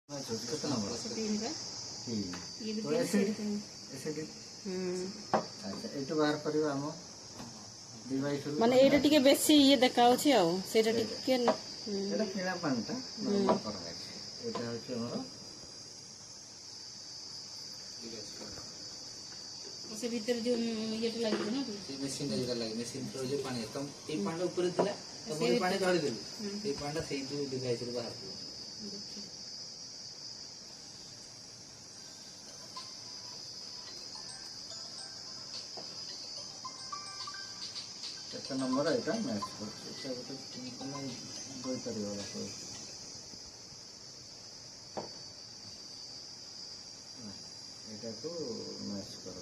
कितना नंबर तीन का ये भी तो तीन एसिड से एसिड अच्छा एटु बाहर करबा हम डिवाइस माने एटा टिके बेसी ये देखाउछि आ सेटा टिके एटा किना पानटा नॉर्मल कर है एटा होछि हमर उसे भीतर जो ये तो लगी ना ये मशीन जरा लगी मशीन तो जो पानी तुम ए पांडा ऊपर थिला तब ये पानी धरि देलु ए पांडा सेई जो डिवाइस रे बाहर को केतना नंबर एटा मैच करछि एटा गोटे कोन गोई करियो कोई एटा तो मैच करो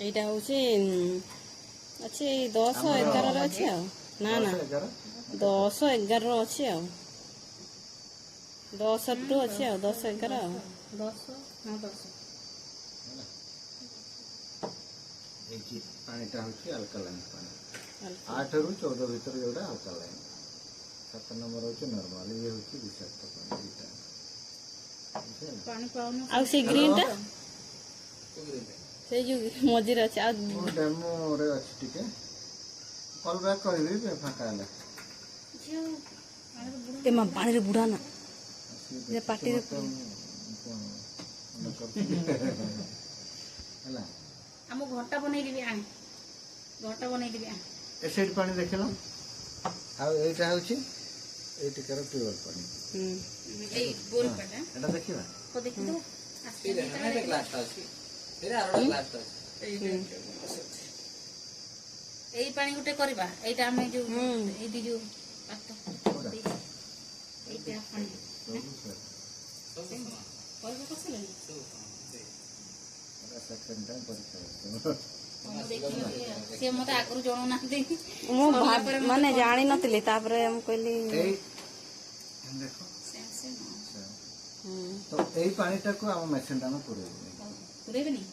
एटा होछि अछि 10 11 रे अछि आ ना ना 10 11 रो अछि आ 10 टू अछि आ 10 11 10 हाँ 10 एकी पानीटा होछि अल्कलाइन पानी 8 रु 14 भीतर जोडा अल्कलाइन 7 नंबर होछि नॉर्मल ये होछि विषाक्त पानी एटा पानी पाउन आ से ग्रीन टा तो ग्रीन से जो मजिर अछि आ डेमो रे अछि टिके कॉल बैक करबी बे फाका ले ए मा पानी रे बुडा ना ये पाटी रे हला हम घटा बनै दिबी आने घटा बनै दिबी आ एसिड पानी देखिलो आ एटा होछि ए टिकर ट्यूबवेल पानी ए बोर पटा एटा देखिबा को देखि दो ठीक है ना एक ग्लास अछि फिर आरो ग्लास अछि एई पानी गुटे करबा एटा हम जो ए दी जो पात एटा पानी करबा कसले सेकंड टाइम परीक्षा से मते आगरु जणो ना दे मो माने जानि नथिले तापरे हम कहली देखो तो एई पानीटा को हम मेसिनटा में पुरेबे नहीं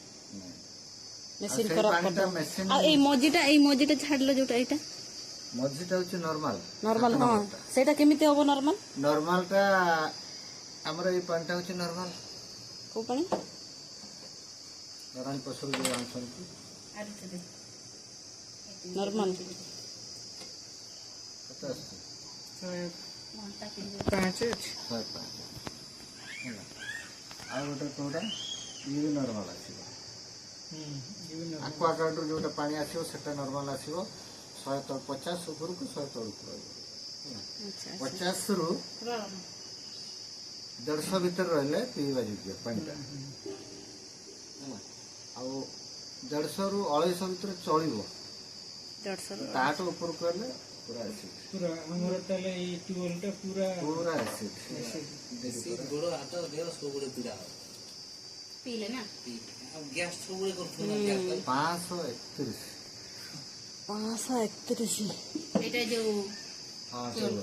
मेसिन से कर पानीटा मेसिन आ ए मजिटा छाडलो जोटा एटा मझीटा होछि नॉर्मल नॉर्मल हां सेटा केमिते होबो नॉर्मल नॉर्मलटा हमर एई पानीटा होछि नॉर्मल को पानी नारायण पसुर जो आनछंती आरे दे नॉर्मल कत आछि मोंटा के पाँच शहे पाँच ହେଲା ଆଉ ଗୋଟେ କୋଉଟା ଇଏ ବି ନର୍ମାଲ ଆସିବ ଆକ୍ୱାଗାର୍ଡରୁ ଯୋଉଟା ପାଣି ଆସିବ ସେଟା ନର୍ମାଲ ଆସିବ 150 ଉପରକୁ 100 ତଳକୁ ରହିବ 50 ରୁ 150 ଭିତରେ ରହିଲେ ପିଇବା ଯୋଗ୍ୟ ପାଣିଟା ଆଉ 150 ରୁ 250 ଭିତରେ ଚଳିବ 150 ତାଠୁ ଉପରକୁ ହେଲେ पूरा एसिड पूरा हमर तले ई ट्यूबवेलटा पूरा एसिड देसी गोड़ हाथ देह सब गुड़े पीड़ा पीले ना अब गैस सब गुड़े करथु ना गैस 531 एटा जो हाँ चलो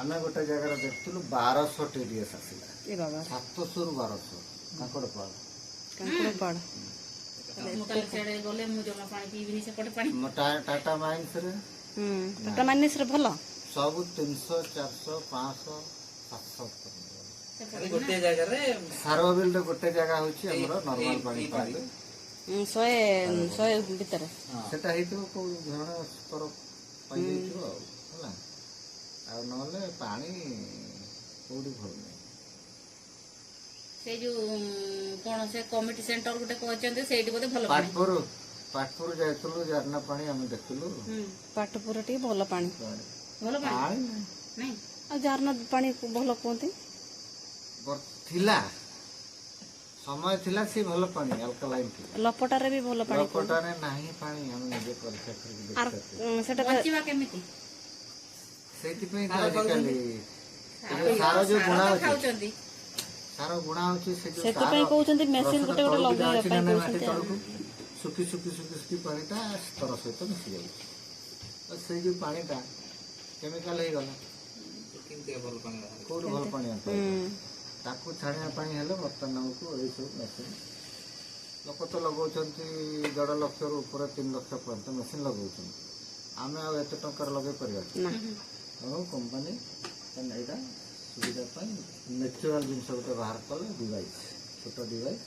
आमे गोटे जगह देखथुलु 1200 टीडीएस आसिला ए बाबा 700 रू 1200 काकड़ पाड़ मोटा चढ़े गले मु जमा पानी पीबी से पटे पानी टाटा माइंस रे टाटा माइनस रे भलो सब 300 400 500 700 अरे गोटे जगह रे सारोबिल रे गोटे जगह होची हमरो नॉर्मल पानी पाइले 100 भीतर सेटा हेतो को झरना पर पाइ देथिबो हला आ नले पानी कोडी भर नै से जो कोन से कमिटी सेंटर गुटे कहचंते सेठी बोते भलो पाटपुर जायतलु झरना पानी हम देखलु पाटपुर टी भलो पानी भलो पानी पानी नहीं आ झरना पानी भलो कोंती थिला समय थिला से भलो पानी अल्कलाइन थी लपटा रे भी भलो पानी लपटारे नाही पानी हम निजे परीक्षा करके आर देखते सेटा बचिबा केमिति सेति पे आजिकली सारो जो गुणा होची खाउचंती सारो गुणा होची से जो सेति पई कहउचंती मेसिन गोटे गोटे लगाय पई कहउचंती सुखी सुखी सुखी सुखी पानीटा स्तर सहित मिसी जाଉଛି तो से जो पानीटा केमिकल हे गला किनते भल पानी बाहर कोड भल पानी आता ताकू छाणिया पानी हेले वर्तमान को एई सब मेसिन लोक तो लगाउचंती 1.5 लाख ऊपर 3 लाख पर्यंत मेसिन लगाउचंती आमे आ एते टंकर लगे परिया ना ଆଉ କମ୍ପାନୀ ଏଇଟା ସୁବିଧା ପାଇଁ ନ୍ୟାଚୁରାଲ ଜିନିଷ ଗୋଟେ ବାହାର କଲେ ଡିଭାଇସ୍, ଛୋଟ ଡିଭାଇସ୍,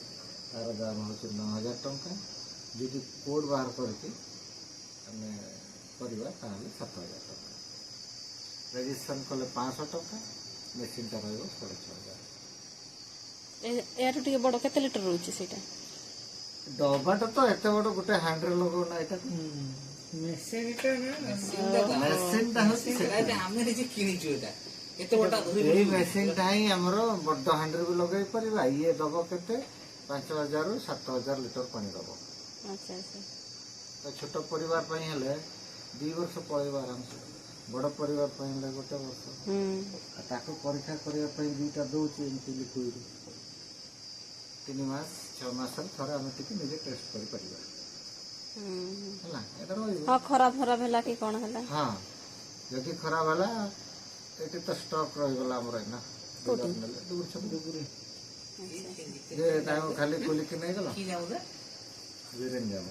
ତାର ଦାମ ହେଉଛି 9,000 ଟଙ୍କା। ଯଦି କୋଡ୍ ବାହାର କରିକି ଆମେ କରିବା ତାହେଲେ 7,000 ଟଙ୍କା। ରେଜିଷ୍ଟ୍ରେସନ୍ କଲେ 500 ଟଙ୍କା, ମେସିନ୍ଟା ରହିବ 6,500। ଏହାର ଟିକେ ବଡ଼ କେତେ ଲିଟର ରହୁଛି ସେଇଟା? ଡବାଟା ତ ଏତେ ବଡ଼ ଗୋଟେ ହ୍ୟାଣ୍ଡରେ ଲଗାଉନା, ଏଇଟା ମେସିନ୍ଟା ନା ମେସିନ୍ଟା ହେଉଛି ସେଇଟା ଆମେ ନିଜେ କିଣିଛୁ ଏଟା ଏତେ ବଡ ଏଇ ମେସିନ୍ଟା ହିଁ ଆମର ବଡ଼ ହ୍ୟାଣ୍ଡରେ ବି ଲଗାଇ ପାରିବା। ଇଏ ଦବ କେତେ 5,000 ରୁ 7,000 ଲିଟର ପାଣି ଦବ। ଆଚ୍ଛା ଆଚ୍ଛା। ତ ଛୋଟ ପରିବାର ପାଇଁ ହେଲେ 2 ବର୍ଷ ପଳେଇବ ଆରାମସେ, ବଡ଼ ପରିବାର ପାଇଁ ହେଲେ 1 ବର୍ଷ। ଆଉ ତାକୁ ପରୀକ୍ଷା କରିବା ପାଇଁ 2ଟା ଦେଉଛି ଏମିତି ଲିକୁଇଡ୍। 3 ମାସ 6 ମାସରେ ଥରେ ଆମେ ଟିକେ ନିଜେ ଟେଷ୍ଟ କରିପାରିବା ହେଲା। ଏଇଟା ରହିବ। ହଁ ଖରାପ ଖରାପ ହେଲା କି କ'ଣ ହେଲା? ହଁ ଯଦି ଖରାପ ହେଲା ଏଠି ତ ଷ୍ଟକ୍ ରହିଗଲା ଆମର ଏଇନା ନେଲେ ଦୁଗୁରି ଯେ ତାଙ୍କୁ ଖାଲି ଖୋଲିକି ନେଇଗଲା କି ଯାଉଦା ବିରିୟାନୀ ଜାମ।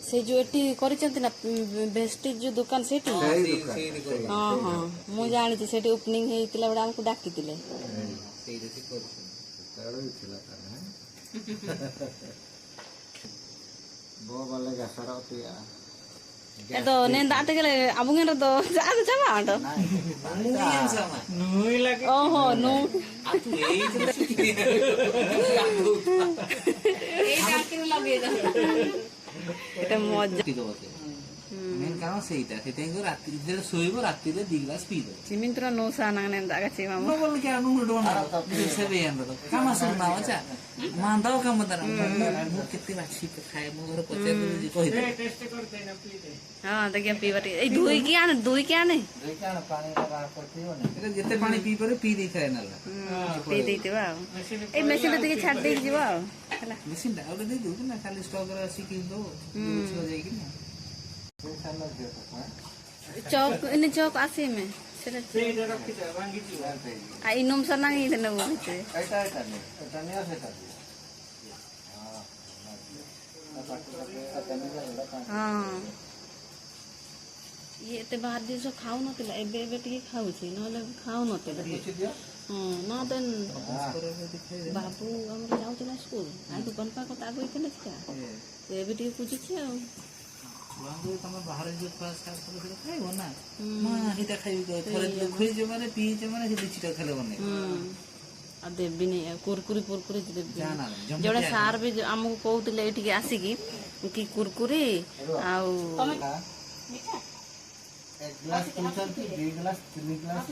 ସେ ଯୋଉ ଏଠି କରିଛନ୍ତି ନା ଭେଷ୍ଟିଜ୍ ଯୋଉ ଦୋକାନ ସେଇଠି? ସେଇ ଦୋକାନ ହଁ ହଁ ମୁଁ ଜାଣିଛି, ସେଠି ଓପନିଂ ହେଇଥିଲା ବେଳେ ଆମକୁ ଡାକିଥିଲେ। ସେଇଟା ସେ କରୁଛନ୍ତି ସେତେବେଳେ ବି ଥିଲା ତାହେଲେ ବୋ ବାଲେ ଗାସାର ପିଆ itu nenda tegale abungan itu ada sama ada. Mungkin sama. ନୁଇ ଲାଗେ Oh no. Aku itu ଏଇଟା ଆଖିରେ ଲଗେଇଦ। Itu moja. ମେନ୍ କାରଣ ସେଇଟା ସେଥିପାଇଁ ରାତି ଯେତେବେଳେ ଶୋଇବ ରାତିରେ 2 glass ପିଇଦବ। Cimintra no sana nenda kasi mama. ମୁଁ ବୋଲ କି ଆନୁ ଡୋ ନା ସେ ବି ଆନନ୍ଦ କାମ ସୁନା ଅଛା ମାନ୍ଦାው କାମ ତାର ମୁଁ କେତେ ବାଛି ଖାଏ ମୁଁ ଘର ପଚାରିଲି କହିଦେ ଟେଷ୍ଟ କରିତେ ନା ପିଇତେ ହଁ ଦେଖିଆ ପିଇବାଟି ଏଇ ଧୋଇ କି ଆନେ ପାଣି ବାହାର କରିଥିବ ନା ଏଟା ଯେତେ ପାଣି ପିଇ ପାରେ ପିଇ ଦେଇଥାଏ ନାଲା ପିଇ ଦେଇଥିବା ଆଉ ଏଇ ମେସିନ୍ ଟିକେ ଛାଡି ଦେଇକି ଯିବ ଆଉ ହେଲା। ମେସିନ ଟା ଆଉ ଦେଇ ଦଉ ନା ଖାଲି ଷ୍ଟକ୍ ରେ ଆସିକି ଦଉ ଯାଇକି ନା चौक इन चौक आसी में ସେଇଟା ରଖିଥା ଭାଙ୍ଗିଯିବ आई नुम सना ही देने वो बीते ଏଇଟା ନିଅ ସେଟା हाँ ये एते बाहर जिनिस खाऊ नथिला एबे एबे टिके खाउछि नहले खाऊ नथिला हां ना देन बाबू हमर जाउथिला स्कूल आ दुकान पा को तागो इतने छिया एबे टिके पूछिछि आ ଛୁଆଙ୍କୁ ତମେ ବାହାରେ ଯୋଉ କ୍ଲାସ୍ ଖାଇବ ଖାଇବ ନା ମା ଏଇଟା ଖାଇବି ଥରେ ଖୋଇଛ ମାନେ ପିଇଛ ମାନେ ସେ ଲିଚିଟା ଖାଲି ବନେଇ आ देबिनी कुरकुरी पुरकुरी देबी जड़े सार भी हमको कहते ये आसिकी कि कुरकुरी आउ एक ग्लास 2 ग्लास 3 ग्लास